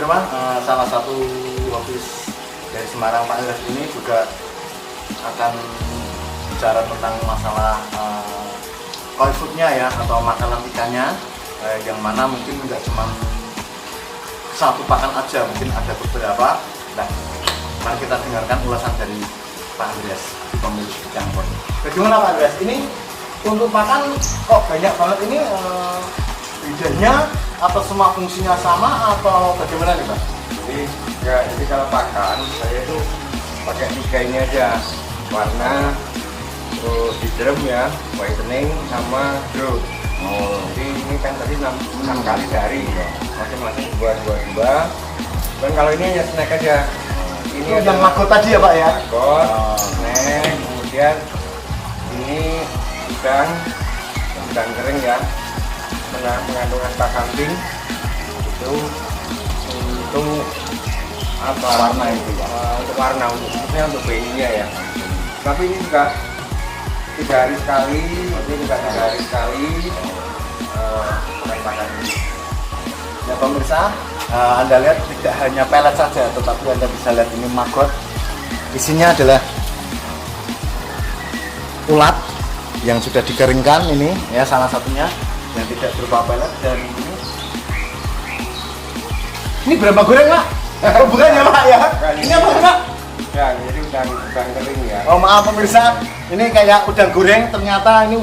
teman-teman, salah satu hobis dari Semarang Pak Andreas ini juga akan bicara tentang masalah koi foodnya ya, atau makanan ikannya, yang mana mungkin nggak cuma satu pakan aja, mungkin ada beberapa. Nah, mari kita dengarkan ulasan dari Pak Andreas, pemilik ikan koi. Bagaimana Pak Andreas? Ini untuk makan kok banyak banget ini, bedanya atau semua fungsinya sama atau bagaimana nih Pak? Jadi kalau pakan saya itu pakai 3 ini aja, warna, terus di drum ya, whitening sama growth. Jadi ini kan tadi 6 kali sehari, masing-masing 2. Dan kalau ini hanya snack aja. Ini itu yang magot tadi ya Pak ya? Magot, snack, kemudian ini udang kering ya, mengandungan kakanting itu untuk apa, warna itu Pak? Untuk warna, maksudnya untuk BI-nya ya. Tapi ini juga 3 hari sekali, ini juga 3 hari sekali pakan ini. Ya pemirsa, Anda lihat tidak hanya pelet saja, tetapi Anda bisa lihat ini magot. Isinya adalah ulat yang sudah dikeringkan ini ya, salah satunya yang tidak berupa pelet. Dan ini berapa goreng Pak? Oh bukan ya Pak ya? Ini apa Pak? Ya, jadi udang kering ya. Oh maaf pemirsa, ini kayak udang goreng, ternyata ini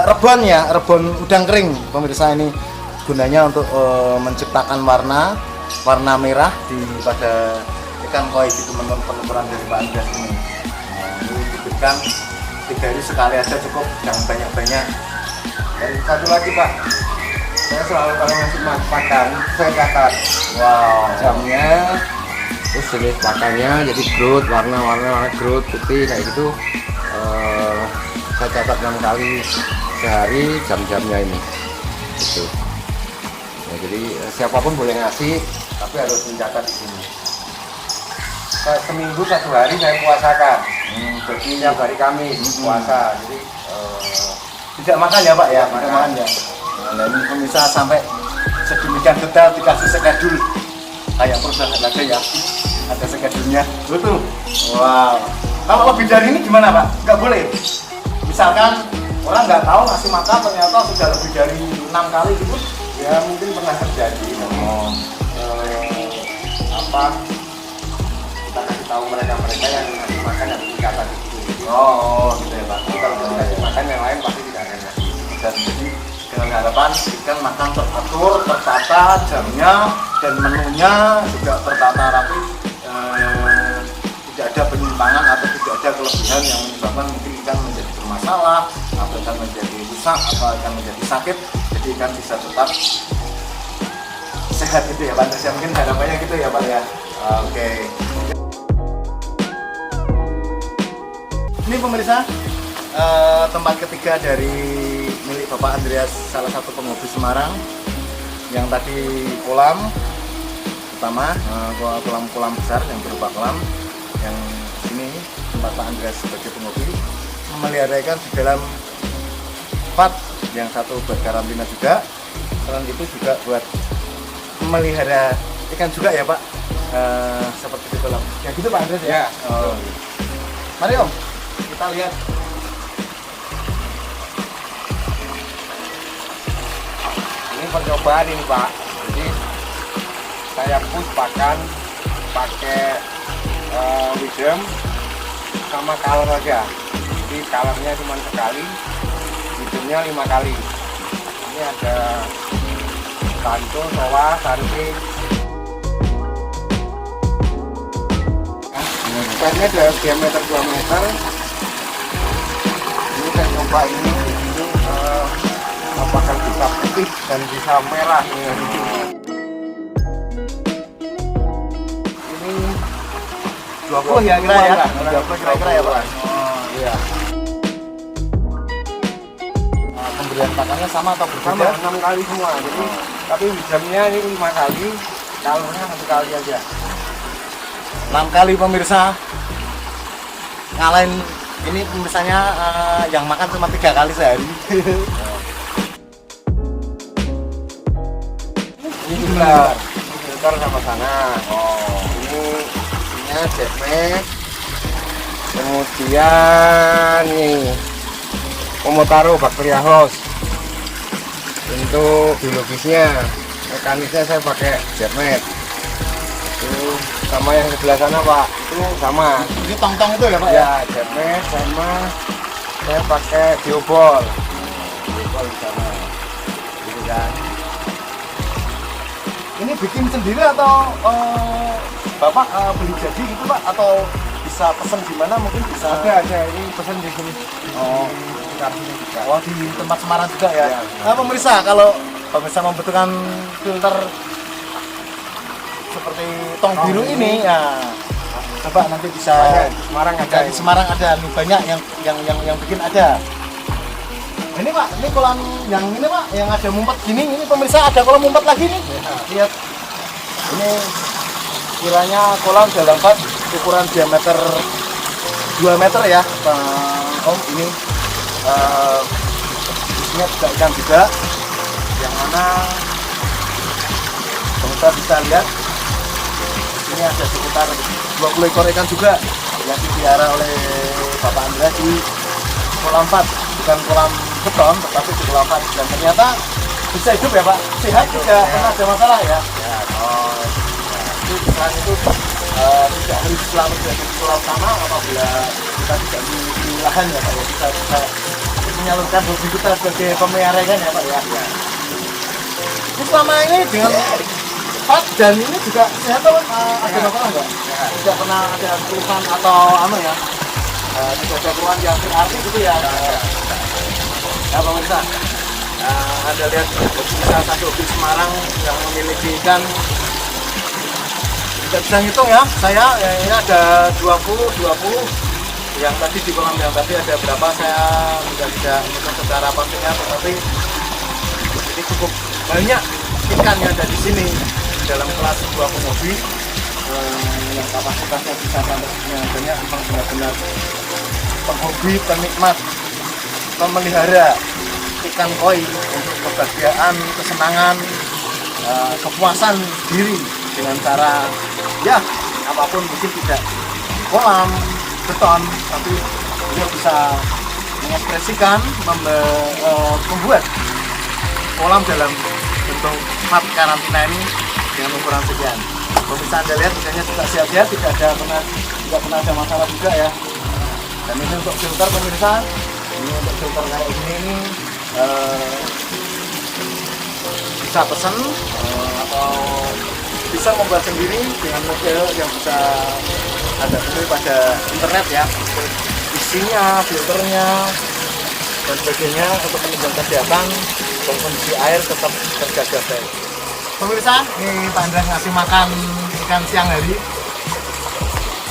rebon ya, rebon udang kering pemirsa. Ini gunanya untuk menciptakan warna merah pada ikan koi gitu, menurut penuturan dari Pak Andreas ini. Ini diberikan 3 hari sekali aja cukup, jangan banyak-banyak. Dan satu lagi Pak, saya selalu kalau ngasih pakan, saya catat jamnya, terus jenis pakannya, jadi growth, warna growth, putih kayak gitu. Saya catat 6 kali sehari jam-jamnya ini gitu. Ya, jadi siapapun boleh ngasih, tapi harus mencatat di sini. Seminggu 1 hari saya puasakan, jadi tiap hari Kamis puasa. Jadi Tidak makan ya Pak ya? Tidak Tidak makan. makan ya. Nah ini pemirsa sampai sedemikian detail dikasih skedul kayak perusahaan aja ya, ada skedulnya. Betul. Wow. Kalau lebih dari ini gimana Pak? Nggak boleh. Misalkan orang nggak tahu ngasih makan ternyata sudah lebih dari 6 kali gitu. ya mungkin pernah terjadi. Kita kasih tahu mereka yang ngasih makan yang dicatat itu. Oh, gitu ya Pak. Jadi kalau kita kasih makan yang lain pasti tidak akan ngasih. Dan jadi dengan harapan ikan makan teratur, tertata jamnya dan menunya juga tertata rapi, tidak ada penyimpangan atau tidak ada kelebihan yang menyebabkan mungkin ikan menjadi bermasalah atau ikan menjadi rusak atau ikan menjadi sakit. Jadi ikan bisa tetap sehat gitu ya Pak. Ya, mungkin harapannya gitu ya Pak ya. Oke. Ini pemirsa, tempat ketiga dari milik Bapak Andreas, salah satu penghobi Semarang, yang tadi kolam pertama, kolam besar yang berupa kolam, yang sini tempat Pak Andreas sebagai penghobi memelihara ikan di dalam tempat, yang satu buat karantina juga, selain itu juga buat memelihara ikan juga ya Pak, seperti di kolam. Ya gitu Pak Andreas ya. Oh. Mari Om, kita lihat. Ini percobaan ini Pak. Jadi saya push pakan pakai wisdom sama color aja. Jadi colornya cuma sekali, wisdomnya 5 kali. Ini ada kanto, soa, santing. Ikannya ada diameter 2 meter. Ini saya coba ini apakah bisa putih dan bisa merah ini. Ini 20 ya kira ya? 20 kira-kira ya Pak? Oh iya. Pemberian pakannya sama atau Sama berbeda? 6 kali semua. Jadi tapi jamnya ini 5 kali, kalornya 1 kali aja. 6 kali pemirsa. Ngalahin ini pemirsanya yang makan cuma 3 kali sehari. Ini juga filter sama sana. Oh. Ini cepet. Kemudian nih Momotaro Bacteria host. Untuk biologisnya, mekanisnya saya pakai jetmet. Itu sama yang sebelah sana Pak, itu sama. Ini tong-tong itu ya Pak ya? Ya, jetmet sama saya pakai biobol. Biobol di sana. Gitu kan. Ini bikin sendiri atau Bapak beli jadi gitu Pak? Atau bisa pesen di mana mungkin bisa? Ada, ini pesan di sini. Oh, oh di tempat Semarang juga ya? Ya. Nah pemirsa, kalau pemirsa membutuhkan filter seperti tong biru ini, ya coba nanti bisa. Banyak, di Semarang ada. Di Semarang ada, nih banyak yang bikin ada. Ini Pak, ini kolam yang ini Pak, yang ada mumpet gini, ini pemirsa ada kolam mumpet lagi nih. Lihat, ini kiranya kolam dalam vat ukuran diameter 2 meter ya, Om. Ini isinya juga ikan juga, yang mana pemirsa bisa lihat. Ini ada sekitar 20 ekor ikan juga yang dipelihara oleh Bapak Andreas di kolam vat, bukan kolam beton tetapi di kolam vat, dan ternyata bisa hidup ya Pak, sehat, tidak pernah ada masalah ya. Oh, itu selain itu tidak harus selalu jadi pulau sama, apabila kita tidak memiliki lahan ya Pak ya, kita bisa menyalurkan hobi kita sebagai pemelihara ikan ya Pak ya. Ini selama ini dengan Pak dan ini juga sehat Pak, ada masalah nggak? Tidak pernah ada keluhan atau ya, tidak ada keluhan yang berarti gitu ya. Ya pemirsa, Anda lihat bisa satu di Semarang yang memiliki ikan, tidak bisa ngitung ya, saya ini ada 20 yang tadi di kolam yang tadi ada berapa saya tidak hitung secara pastinya, tetapi ini cukup banyak ikan yang ada di sini dalam kelas sebuah penghobi yang kapasitasnya bisa sampai sekian banyak. Memang benar-benar penghobi, penikmat, pemelihara ikan koi untuk kebahagiaan, kesenangan, kepuasan diri dengan cara ya apapun, mungkin tidak kolam beton, tapi dia bisa mengekspresikan, membuat kolam dalam bentuk mat karantina ini dengan ukuran sekian. Pemirsa Anda lihat ikannya juga sehat-sehat, tidak pernah ada masalah juga ya. Dan ini untuk filter pemirsa, ini untuk filter kayak gini ini bisa pesen atau bisa membuat sendiri dengan model yang bisa Anda beli pada internet ya. Isinya, filternya dan sebagainya untuk menunjang kesehatan dan kondisi air tetap terjaga baik. Pemirsa, ini Pak Andreas ngasih makan ikan siang hari.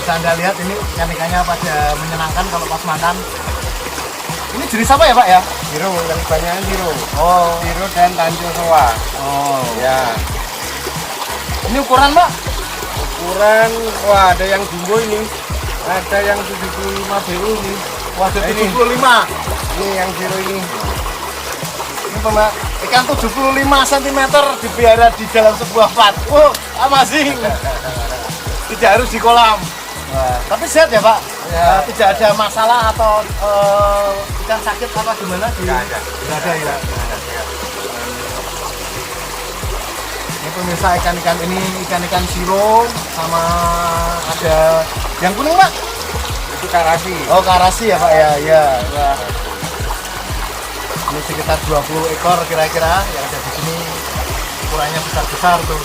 Bisa Anda lihat ini ikan-ikannya pada menyenangkan kalau pas makan. Ini jenis apa ya Pak ya? Biru, yang kebanyakan biru. Oh, Biru dan tanjung soa. oh. Ya. Ini ukuran Pak? Ukuran, wah ada yang jumbo ini. Ada yang 75 biru ini. Wah, ada Ini. 75. Ini yang biru ini. Ini Pak, ikan 75 cm dipelihara di dalam sebuah vat. Oh, amazing. Tidak harus di kolam. Wah, tapi sehat ya Pak? Ya. Tidak ada masalah atau ikan sakit apa gimana? Nggak ada. Nggak ada ya. Ini pemirsa ikan-ikan ini ikan-ikan siro sama ada yang kuning Pak? Itu karasi. Oh karasi ya Pak ya, ya. Wah. Ini sekitar 20 ekor kira-kira yang ada di sini, ukurannya besar-besar tuh.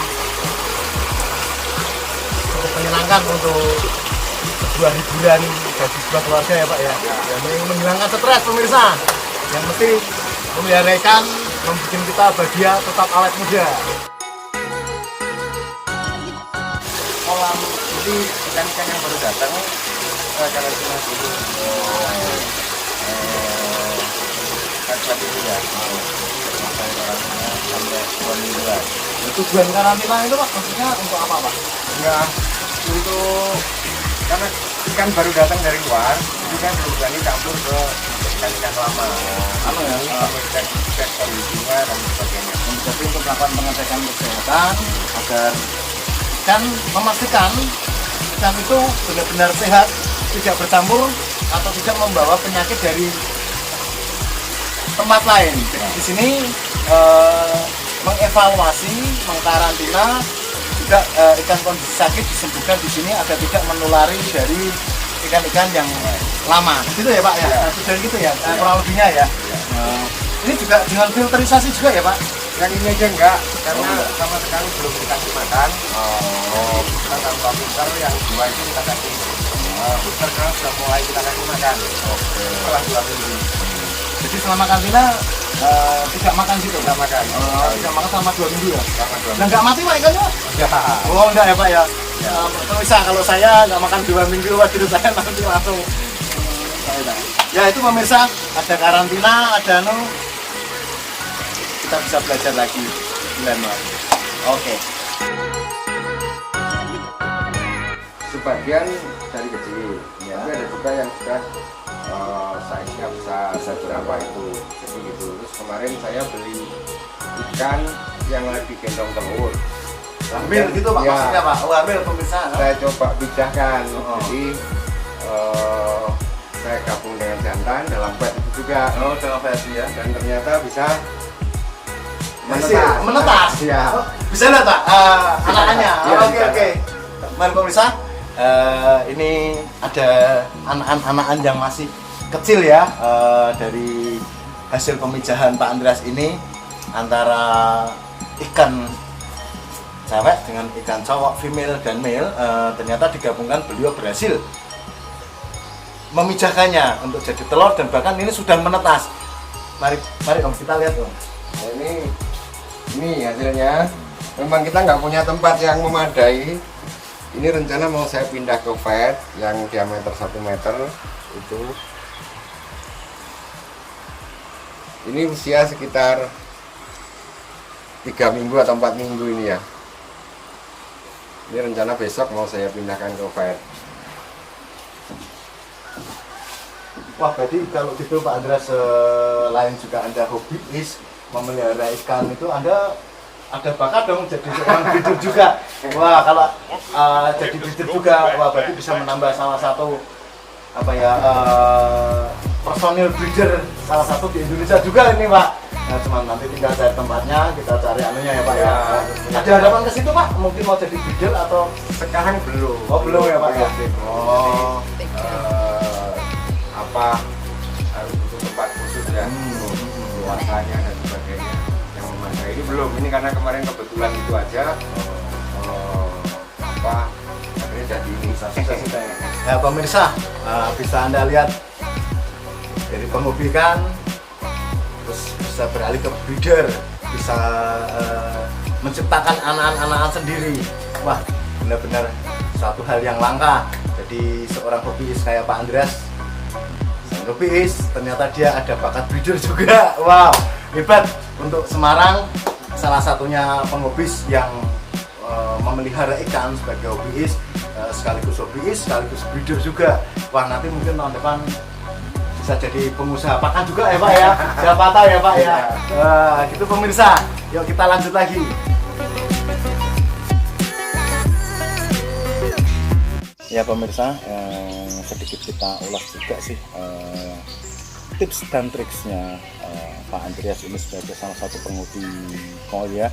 Cukup menyenangkan untuk sebuah hiburan bagi sebuah keluarga ya Pak ya. Ya menghilangkan stres pemirsa. Yang penting memelihara ikan membuat kita bahagia, tetap awet muda. Kolam ini ikan-ikan yang baru datang karantina dulu. Kacat itu ya. Sampai karantina sampai 2 mingguan. Tujuan karantina itu Pak maksudnya untuk apa Pak? Ya untuk karena ikan baru datang dari luar, itu kan belum berani campur ke ikan-ikan lama. Apa ya? Cek kondisinya dan sebagainya. Jadi untuk melakukan pengecekan kesehatan agar dan memastikan ikan itu benar-benar sehat, tidak bercampur atau tidak membawa penyakit dari tempat lain. Jadi di sini mengevaluasi, mengkarantina juga ikan kondisi sakit disembuhkan di sini agar tidak menulari dari ikan-ikan yang lama. Gitu ya Pak ya? Sudah gitu ya, kurang lebihnya ya. Ini juga dengan filterisasi juga ya Pak? Yang ini aja enggak, karena sama sekali belum dikasih makan. Kita tanpa filter, yang dua itu kita kasih filter karena sudah mulai kita kasih makan. Setelah 2 minggu. Jadi selama karantina tidak makan gitu? Tidak makan. Tidak makan selama 2 minggu ya? Selama 2 Nah minggu. nggak mati Pak ikannya? Ya. Oh enggak ya Pak ya? Bisa kalau saya nggak makan 2 minggu, waduh saya nanti langsung. Ya itu pemirsa, ada karantina, ada kita bisa belajar lagi bulan lagi. Oke. Sebagian dari kecil, Ya. tapi ada juga yang sudah size-nya bisa berapa itu, jadi gitu. Terus kemarin saya beli ikan yang lagi gendong telur. Hamil gitu Pak, Ya. maksudnya Pak? Oh hamil pemirsa. Saya coba pindahkan, Oh. jadi saya gabung dengan jantan dalam bed itu juga, Oh dengan versi ya. dan ternyata bisa Menetas. Ya. Oh, bisa lihat Pak anak-anaknya. Ya, Oke bisa. oke. Mari pemirsa, ini ada anak-anak yang masih kecil ya, dari hasil pemijahan Pak Andreas ini antara ikan cewek dengan ikan cowok, female dan male, ternyata digabungkan beliau berhasil memijahkannya untuk jadi telur dan bahkan ini sudah menetas. Mari Om kita lihat Om. Nah, ini hasilnya. Memang kita nggak punya tempat yang memadai. Ini rencana mau saya pindah ke vet yang diameter 1 meter itu. Ini usia sekitar 3 minggu atau 4 minggu ini ya. Ini rencana besok mau saya pindahkan ke vet. Wah, berarti kalau gitu Pak Andreas, selain juga Anda hobi memelihara ikan itu, Anda ada bakat dong jadi seorang breeder juga. Wah, kalau jadi breeder juga, wah berarti bisa menambah salah satu personil breeder salah satu di Indonesia juga ini Pak. Nah, cuma nanti tinggal cari tempatnya, kita cari anunya ya Pak ya. Ada harapan ke situ Pak? Mungkin mau jadi breeder atau Sekarang belum. oh belum ya Pak ya? Oh, apa harus butuh tempat khusus ya, luasannya dan sebagainya yang memadai. Ini belum, ini karena kemarin kebetulan itu aja. Akhirnya jadi ini. Sudah. Ya pemirsa, bisa Anda lihat dari penghobi ikan terus bisa beralih ke breeder, bisa menciptakan anak-anak sendiri. Wah, benar-benar suatu hal yang langka. Jadi seorang hobiis kayak Pak Andreas, hobiis ternyata dia ada bakat breeder juga. Wow, hebat untuk Semarang, salah satunya penghobiis yang memelihara ikan sebagai hobiis, sekaligus hobiis, sekaligus breeder juga. Wah, nanti mungkin tahun depan bisa jadi pengusaha pakan juga ya Pak ya. Siapa tahu ya Pak ya. Gitu pemirsa, yuk kita lanjut lagi. Ya pemirsa, sedikit kita ulas juga sih tips dan triksnya Pak Andreas ini sebagai salah satu penghobi kol ya,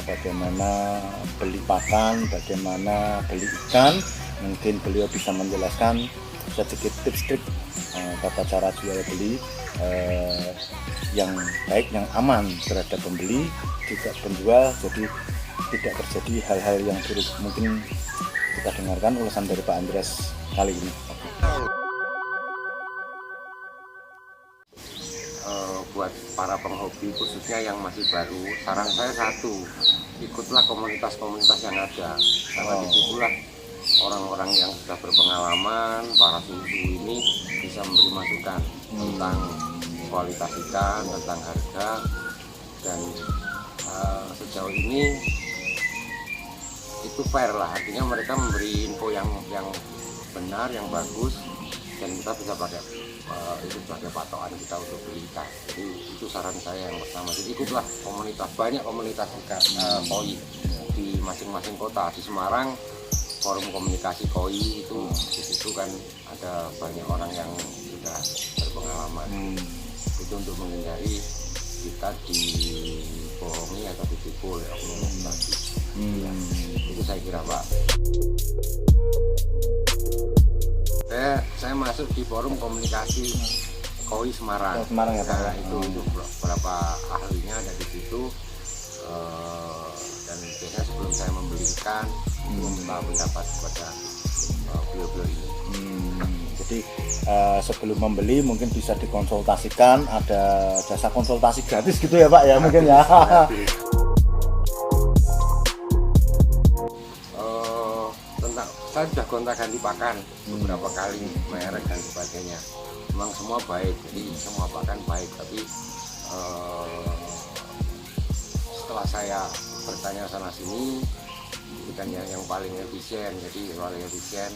bagaimana beli pakan, bagaimana beli ikan. Mungkin beliau bisa menjelaskan sedikit tips trik tata cara jual beli yang baik, yang aman terhadap pembeli juga penjual, jadi tidak terjadi hal-hal yang buruk. Mungkin kita dengarkan ulasan dari Pak Andreas kali ini. Buat para penghobi khususnya yang masih baru, saran saya satu, ikutlah komunitas-komunitas yang ada, karena disitulah orang-orang yang sudah berpengalaman, para susu ini bisa memberi masukan tentang kualitas ikan, tentang harga, dan sejauh ini itu fair lah, artinya mereka memberi info yang benar, yang bagus, dan kita bisa pakai itu sebagai patokan kita untuk beli ikan. Jadi itu saran saya yang pertama. Jadi ikutlah komunitas, banyak komunitas ikan koi. di masing-masing kota. Di Semarang forum komunikasi KOI itu di situ kan ada banyak orang yang sudah berpengalaman. Itu untuk menghindari kita dibohongi atau ditipu oleh oknum tadi. Ya, itu saya kira Pak. Saya masuk di forum komunikasi KOI Semarang. Semarang ya Pak. Nah, itu untuk beberapa ahlinya ada di situ. Dan biasanya sebelum saya membelikan meminta pendapat kepada beliau-beliau ini. Jadi sebelum membeli mungkin bisa dikonsultasikan, ada jasa konsultasi gratis gitu ya Pak ya mungkin ya. Tentang saya sudah gonta-ganti pakan beberapa kali, merek dan sebagainya. Memang semua baik, jadi semua pakan baik, tapi setelah saya bertanya sana sini, bukan yang paling efisien. Jadi paling efisien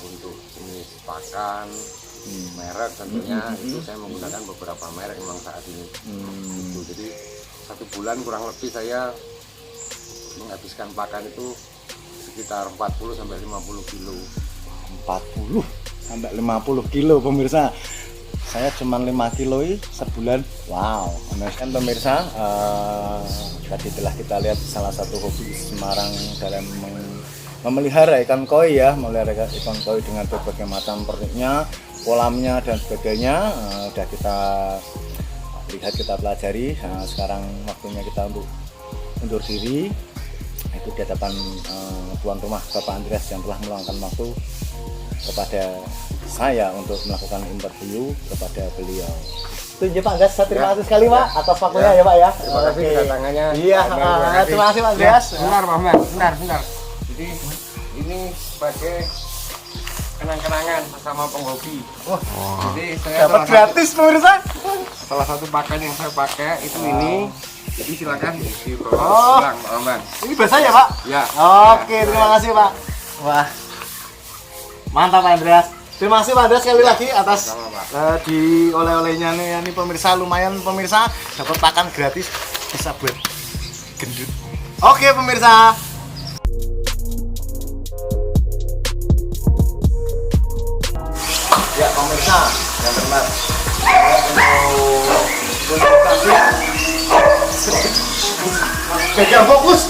untuk jenis pakan, merek tentunya itu saya menggunakan beberapa merek memang saat ini. Itu, jadi 1 bulan kurang lebih saya menghabiskan pakan itu sekitar 40 sampai 50 kilo. 40 sampai 50 kilo pemirsa. Saya cuma 5 kilo sebulan. Wow, kan pemirsa, tadi telah kita lihat salah satu hobi Semarang dalam memelihara ikan koi ya, memelihara ikan koi dengan berbagai macam perniknya, kolamnya dan sebagainya. Udah kita lihat, kita pelajari. Nah, sekarang waktunya kita untuk undur diri. Itu di hadapan tuan rumah Bapak Andreas yang telah meluangkan waktu kepada saya untuk melakukan interview kepada beliau. Itu ya Pak Andreas, saya terima kasih sekali Pak atas waktunya ya Pak ya. Terima kasih kedatangannya. Iya, terima kasih Pak Andreas. Bentar Pak Ahmad, bentar. Jadi ini sebagai kenang-kenangan bersama penghobi. Jadi saya Dapat gratis pemirsa. salah satu pakan yang saya pakai itu ini. Jadi silakan dibawa pulang Pak Ahmad. Ini basah ya Pak? Ya. Oke, terima kasih Pak. Wah, mantap Pak Andreas. Terima kasih Pak Andreas sekali lagi atas Sama, Pak. di oleh-olehnya nih. Ini pemirsa, lumayan pemirsa, dapat pakan gratis, bisa buat gendut. Oke pemirsa. Ya pemirsa, yang benar. Untuk gagal fokus.